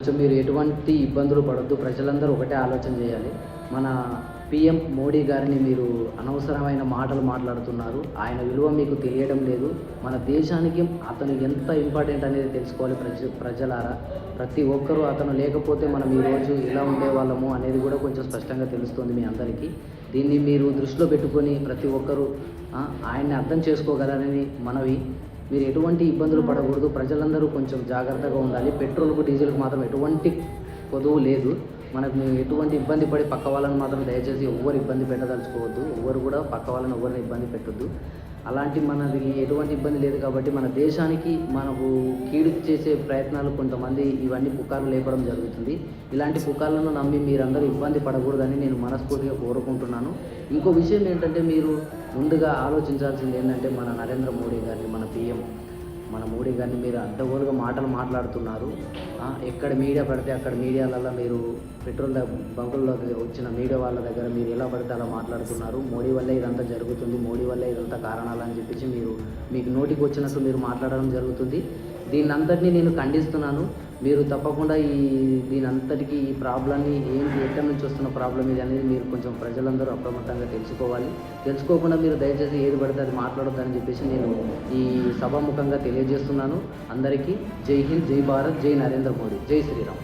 కొంచెం మీరు ఎటువంటి ఇబ్బందులు పడొద్దు. ప్రజలందరూ ఒకటే ఆలోచన చేయాలి. మన పీఎం మోడీ గారిని మీరు అనవసరమైన మాటలు మాట్లాడుతున్నారు. ఆయన విలువ మీకు తెలియడం లేదు. మన దేశానికి అతను ఎంత ఇంపార్టెంట్ అనేది తెలుసుకోవాలి ప్రజలారా. ప్రతి ఒక్కరూ అతను లేకపోతే మనం ఈరోజు ఎలా ఉండేవాళ్ళము అనేది కూడా కొంచెం స్పష్టంగా తెలుస్తుంది మీ అందరికీ. దీన్ని మీరు దృష్టిలో పెట్టుకొని ప్రతి ఒక్కరూ ఆయన్ని అర్థం చేసుకోగలరని మనవి. మీరు ఎటువంటి ఇబ్బందులు పడకూడదు. ప్రజలందరూ కొంచెం జాగ్రత్తగా ఉండాలి. పెట్రోల్కు డీజిల్కు మాత్రం ఎటువంటి కొదువు లేదు. మనకు ఎటువంటి ఇబ్బంది పడి పక్క వాళ్ళని మాత్రం దయచేసి ఎవ్వరు ఇబ్బంది పెట్టదలుచుకోవద్దు. ఎవ్వరు కూడా పక్క వాళ్ళని ఎవరిని ఇబ్బంది పెట్టొద్దు. అలాంటి మనది ఎటువంటి ఇబ్బంది లేదు కాబట్టి మన దేశానికి మనకు కీడు చేసే ప్రయత్నాలు కొంతమంది ఇవన్నీ పుకార్లు లేపడం జరుగుతుంది. ఇలాంటి పుకార్లను నమ్మి మీరందరూ ఇబ్బంది పడకూడదని నేను మనస్ఫూర్తిగా కోరుకుంటున్నాను. ఇంకో విషయం ఏంటంటే మీరు ముందుగా ఆలోచించాల్సింది ఏంటంటే మన నరేంద్ర మోడీ గారిని, మన పీఎం మన మోడీ గారిని మీరు అడ్డగోలుగా మాటలు మాట్లాడుతున్నారు. ఎక్కడ మీడియా పడితే అక్కడ మీడియాలలో మీరు పెట్రోల్ బంకుల్లో వచ్చిన మీడియా వాళ్ళ దగ్గర మీరు ఎలా పడితే అలా మాట్లాడుతున్నారు. మోడీ వల్లే ఇదంతా జరుగుతుంది, మోడీ వల్లే ఇదంతా కారణాలు అని చెప్పేసి మీకు నోటికి వచ్చినట్టు మీరు మాట్లాడడం జరుగుతుంది. దీన్ని అంతటినీ నేను ఖండిస్తున్నాను. మీరు తప్పకుండా దీని అంతటికీ ఈ ప్రాబ్లమ్ని ఎక్కడి నుంచి వస్తున్న ప్రాబ్లం ఇది అనేది మీరు కొంచెం ప్రజలందరూ అప్రమత్తంగా తెలుసుకోవాలి. తెలుసుకోకుండా మీరు దయచేసి ఏది పడితే అది మాట్లాడొద్దని చెప్పేసి నేను ఈ సభాముఖంగా తెలియజేస్తున్నాను. అందరికీ జై హింద్, జై భారత్, జై నరేంద్ర మోడీ, జై శ్రీరామ్.